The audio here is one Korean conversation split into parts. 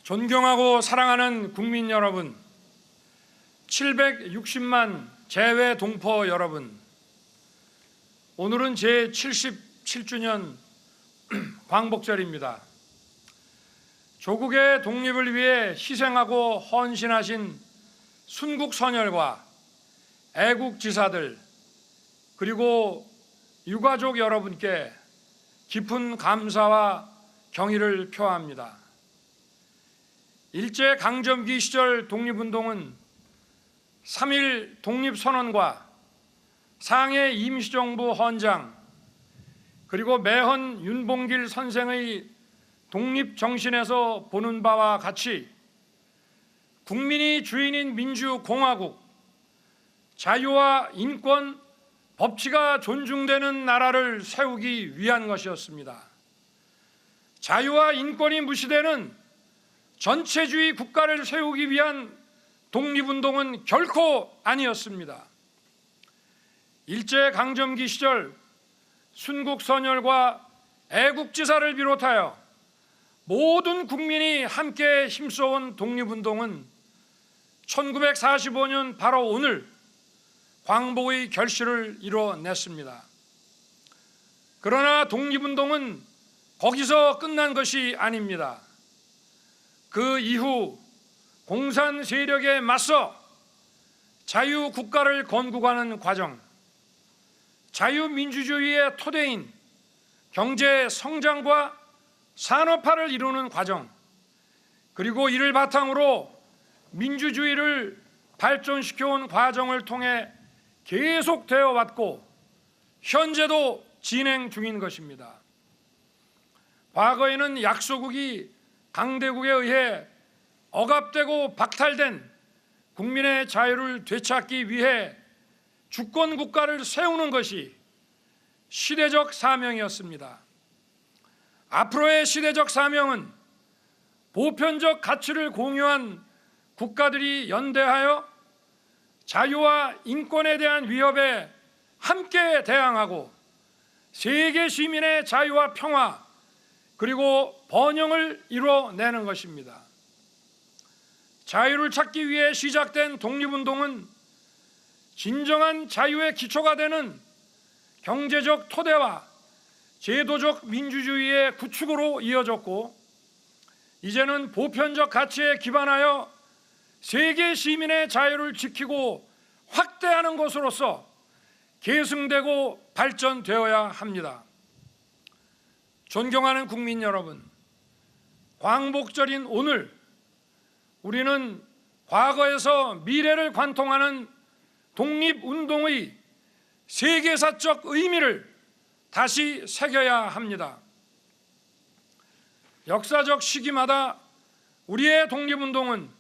존경하고 사랑하는 국민 여러분, 760만 재외 동포 여러분, 오늘은 제 77주년 광복절입니다. 조국의 독립을 위해 희생하고 헌신하신 순국선열과 애국지사들 그리고 유가족 여러분께 깊은 감사와 경의를 표합니다. 일제강점기 시절 독립운동은 3.1 독립선언과 상해 임시정부 헌장 그리고 매헌 윤봉길 선생의 독립정신에서 보는 바와 같이 국민이 주인인 민주공화국, 자유와 인권, 법치가 존중되는 나라를 세우기 위한 것이었습니다. 자유와 인권이 무시되는 전체주의 국가를 세우기 위한 독립운동은 결코 아니었습니다. 일제강점기 시절 순국선열과 애국지사를 비롯하여 모든 국민이 함께 힘써온 독립운동은 1945년 바로 오늘 광복의 결실을 이뤄냈습니다. 그러나 독립운동은 거기서 끝난 것이 아닙니다. 그 이후 공산 세력에 맞서 자유국가를 건국하는 과정, 자유민주주의의 토대인 경제 성장과 산업화를 이루는 과정, 그리고 이를 바탕으로 민주주의를 발전시켜온 과정을 통해 계속되어 왔고 현재도 진행 중인 것입니다. 과거에는 약소국이 강대국에 의해 억압되고 박탈된 국민의 자유를 되찾기 위해 주권국가를 세우는 것이 시대적 사명이었습니다. 앞으로의 시대적 사명은 보편적 가치를 공유한 국가들이 연대하여 자유와 인권에 대한 위협에 함께 대항하고 세계 시민의 자유와 평화 그리고 번영을 이뤄내는 것입니다. 자유를 찾기 위해 시작된 독립운동은 진정한 자유의 기초가 되는 경제적 토대와 제도적 민주주의의 구축으로 이어졌고 이제는 보편적 가치에 기반하여 세계 시민의 자유를 지키고 확대하는 것으로서 계승되고 발전되어야 합니다. 존경하는 국민 여러분, 광복절인 오늘 우리는 과거에서 미래를 관통하는 독립운동의 세계사적 의미를 다시 새겨야 합니다. 역사적 시기마다 우리의 독립운동은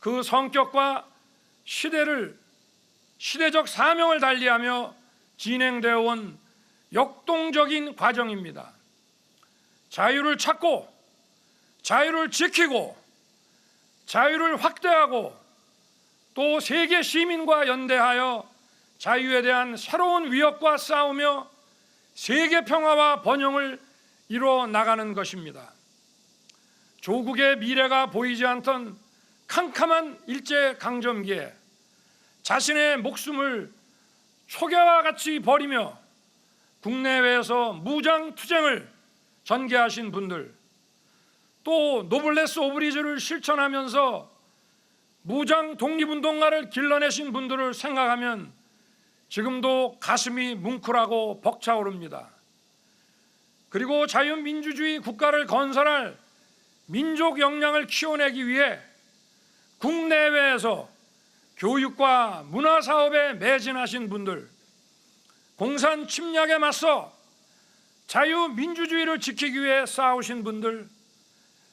그 성격과 시대적 사명을 달리하며 진행되어 온 역동적인 과정입니다. 자유를 찾고 자유를 지키고 자유를 확대하고 또 세계 시민과 연대하여 자유에 대한 새로운 위협과 싸우며 세계 평화와 번영을 이뤄 나가는 것입니다. 조국의 미래가 보이지 않던 캄캄한 일제강점기에 자신의 목숨을 초계와 같이 버리며 국내외에서 무장투쟁을 전개하신 분들, 또 노블레스 오브리주를 실천하면서 무장 독립운동가를 길러내신 분들을 생각하면 지금도 가슴이 뭉클하고 벅차오릅니다. 그리고 자유민주주의 국가를 건설할 민족 역량을 키워내기 위해 국내외에서 교육과 문화사업에 매진하신 분들, 공산 침략에 맞서 자유민주주의를 지키기 위해 싸우신 분들,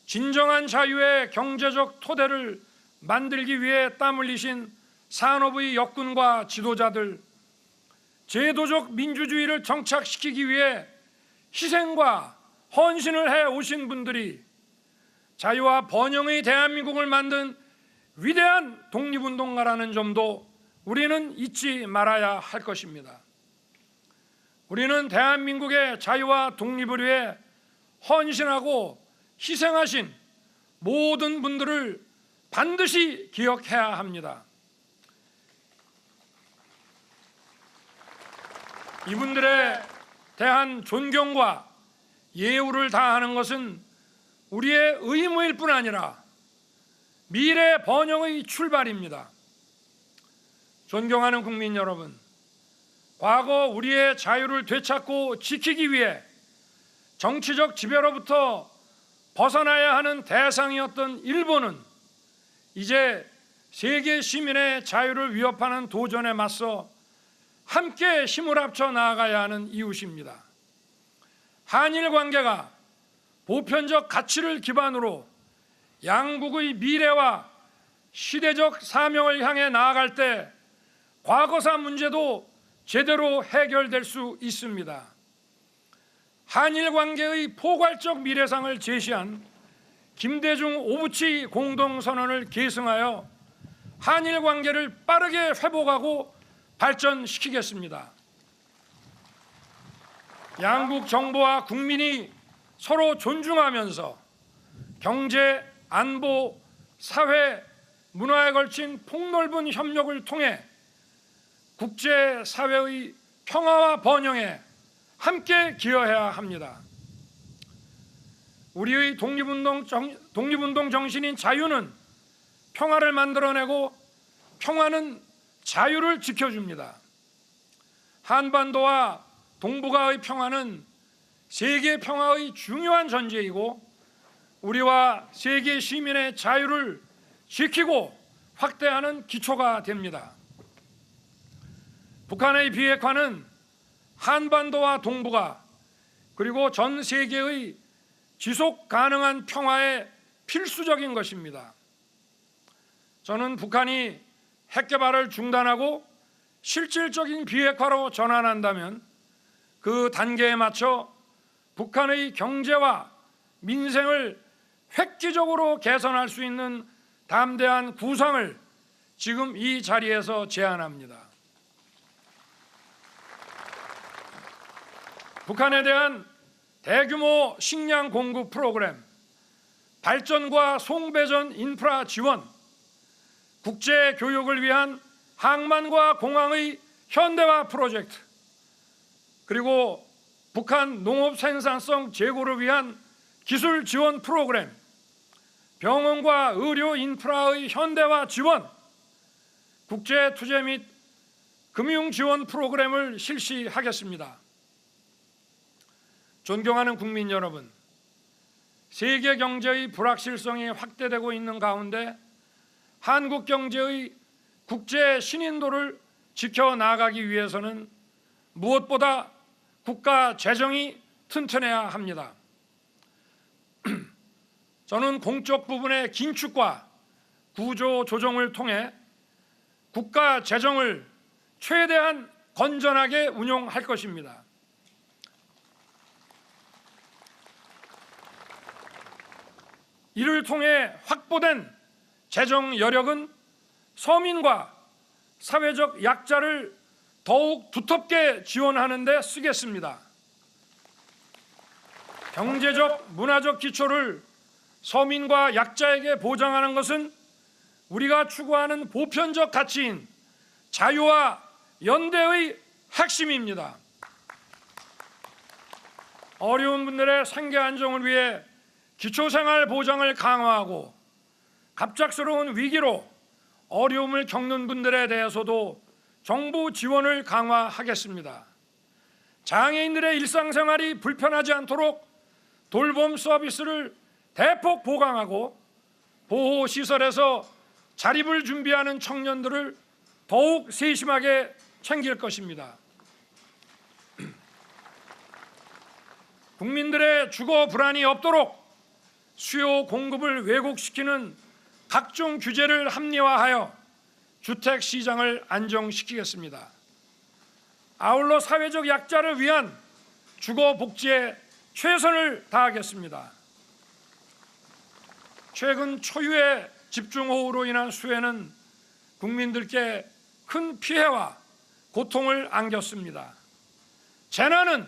진정한 자유의 경제적 토대를 만들기 위해 땀 흘리신 산업의 역군과 지도자들, 제도적 민주주의를 정착시키기 위해 희생과 헌신을 해오신 분들이 자유와 번영의 대한민국을 만든 위대한 독립운동가라는 점도 우리는 잊지 말아야 할 것입니다. 우리는 대한민국의 자유와 독립을 위해 헌신하고 희생하신 모든 분들을 반드시 기억해야 합니다. 이분들에 대한 존경과 예우를 다하는 것은 우리의 의무일 뿐 아니라 미래 번영의 출발입니다. 존경하는 국민 여러분, 과거 우리의 자유를 되찾고 지키기 위해 정치적 지배로부터 벗어나야 하는 대상이었던 일본은 이제 세계 시민의 자유를 위협하는 도전에 맞서 함께 힘을 합쳐 나아가야 하는 이웃입니다. 한일 관계가 보편적 가치를 기반으로 양국의 미래와 시대적 사명을 향해 나아갈 때 과거사 문제도 제대로 해결될 수 있습니다. 한일 관계의 포괄적 미래상을 제시한 김대중 오부치 공동선언을 계승하여 한일 관계를 빠르게 회복하고 발전시키겠습니다. 양국 정부와 국민이 서로 존중하면서 경제, 안보, 사회, 문화에 걸친 폭넓은 협력을 통해 국제사회의 평화와 번영에 함께 기여해야 합니다. 우리의 독립운동 정신인 자유는 평화를 만들어내고 평화는 자유를 지켜줍니다. 한반도와 동북아의 평화는 세계 평화의 중요한 전제이고 우리와 세계 시민의 자유를 지키고 확대하는 기초가 됩니다. 북한의 비핵화는 한반도와 동북아 그리고 전 세계의 지속 가능한 평화에 필수적인 것입니다. 저는 북한이 핵 개발을 중단하고 실질적인 비핵화로 전환한다면 그 단계에 맞춰 북한의 경제와 민생을 획기적으로 개선할 수 있는 담대한 구상을 지금 이 자리에서 제안합니다. 북한에 대한 대규모 식량 공급 프로그램, 발전과 송배전 인프라 지원, 국제 교육을 위한 항만과 공항의 현대화 프로젝트, 그리고 북한 농업 생산성 제고를 위한 기술 지원 프로그램, 병원과 의료 인프라의 현대화 지원, 국제 투자 및 금융 지원 프로그램을 실시하겠습니다. 존경하는 국민 여러분, 세계 경제의 불확실성이 확대되고 있는 가운데 한국 경제의 국제 신인도를 지켜나가기 위해서는 무엇보다 국가 재정이 튼튼해야 합니다. 저는 공적 부분의 긴축과 구조 조정을 통해 국가 재정을 최대한 건전하게 운용할 것입니다. 이를 통해 확보된 재정 여력은 서민과 사회적 약자를 더욱 두텁게 지원하는 데 쓰겠습니다. 경제적, 문화적 기초를 서민과 약자에게 보장하는 것은 우리가 추구하는 보편적 가치인 자유와 연대의 핵심입니다. 어려운 분들의 생계 안정을 위해 기초생활 보장을 강화하고 갑작스러운 위기로 어려움을 겪는 분들에 대해서도 정부 지원을 강화하겠습니다. 장애인들의 일상생활이 불편하지 않도록 돌봄 서비스를 대폭 보강하고 보호시설에서 자립을 준비하는 청년들을 더욱 세심하게 챙길 것입니다. 국민들의 주거 불안이 없도록 수요 공급을 왜곡시키는 각종 규제를 합리화하여 주택 시장을 안정시키겠습니다. 아울러 사회적 약자를 위한 주거 복지에 최선을 다하겠습니다. 최근 초유의 집중호우로 인한 수해는 국민들께 큰 피해와 고통을 안겼습니다. 재난은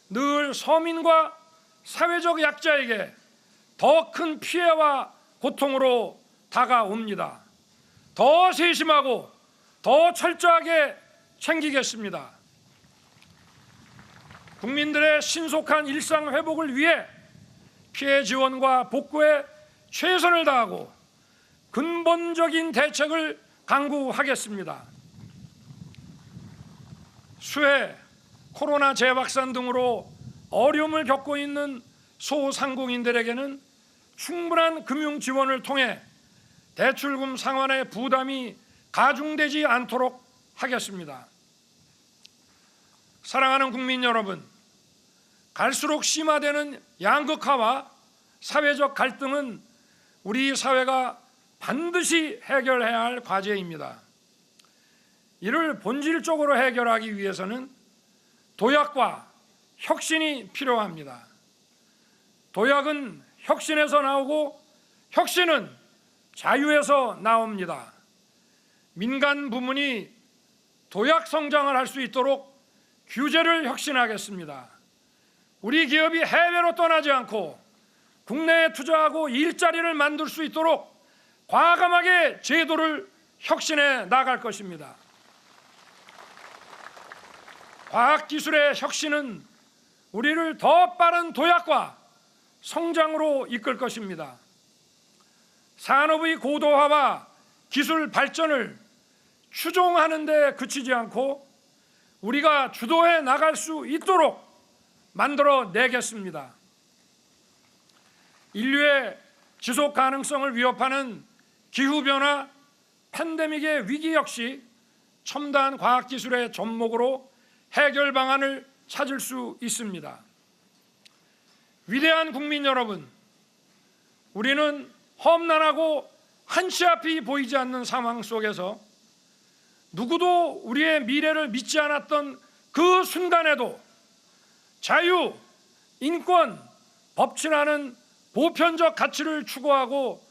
늘 서민과 사회적 약자에게 더 큰 피해와 고통으로 다가옵니다. 더 세심하고 더 철저하게 챙기겠습니다. 국민들의 신속한 일상 회복을 위해 피해 지원과 복구에 최선을 다하고 근본적인 대책을 강구하겠습니다. 수해, 코로나 재확산 등으로 어려움을 겪고 있는 소상공인들에게는 충분한 금융 지원을 통해 대출금 상환의 부담이 가중되지 않도록 하겠습니다. 사랑하는 국민 여러분, 갈수록 심화되는 양극화와 사회적 갈등은 우리 사회가 반드시 해결해야 할 과제입니다. 이를 본질적으로 해결하기 위해서는 도약과 혁신이 필요합니다. 도약은 혁신에서 나오고 혁신은 자유에서 나옵니다. 민간 부문이 도약 성장을 할 수 있도록 규제를 혁신하겠습니다. 우리 기업이 해외로 떠나지 않고 국내에 투자하고 일자리를 만들 수 있도록 과감하게 제도를 혁신해 나갈 것입니다. 과학기술의 혁신은 우리를 더 빠른 도약과 성장으로 이끌 것입니다. 산업의 고도화와 기술 발전을 추종하는 데 그치지 않고 우리가 주도해 나갈 수 있도록 만들어 내겠습니다. 인류의 지속 가능성을 위협하는 기후변화, 팬데믹의 위기 역시 첨단 과학기술의 접목으로 해결 방안을 찾을 수 있습니다. 위대한 국민 여러분, 우리는 험난하고 한치 앞이 보이지 않는 상황 속에서 누구도 우리의 미래를 믿지 않았던 그 순간에도 자유, 인권, 법치라는 보편적 가치를 추구하고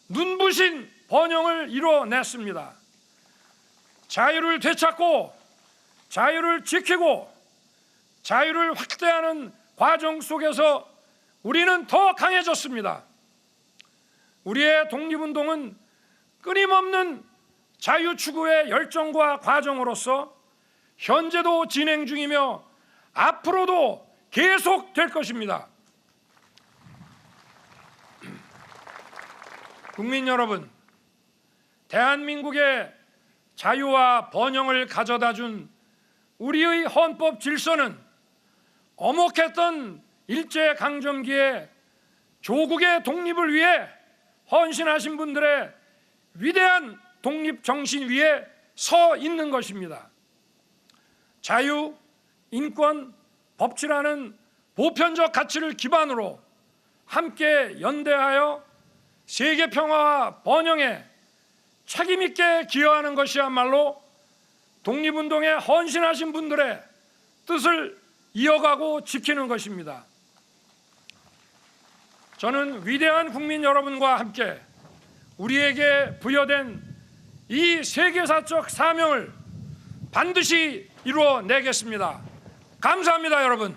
눈부신 번영을 이뤄냈습니다. 자유를 되찾고 자유를 지키고 자유를 확대하는 과정 속에서 우리는 더 강해졌습니다. 우리의 독립운동은 끊임없는 자유 추구의 열정과 과정으로서 현재도 진행 중이며 앞으로도 계속될 것입니다. 국민 여러분, 대한민국의 자유와 번영을 가져다 준 우리의 헌법 질서는 엄혹했던 일제강점기에 조국의 독립을 위해 헌신하신 분들의 위대한 독립정신 위에 서 있는 것입니다. 자유, 인권, 법치라는 보편적 가치를 기반으로 함께 연대하여 세계 평화와 번영에 책임있게 기여하는 것이야말로 독립운동에 헌신하신 분들의 뜻을 이어가고 지키는 것입니다. 저는 위대한 국민 여러분과 함께 우리에게 부여된 이 세계사적 사명을 반드시 이루어내겠습니다. 감사합니다, 여러분.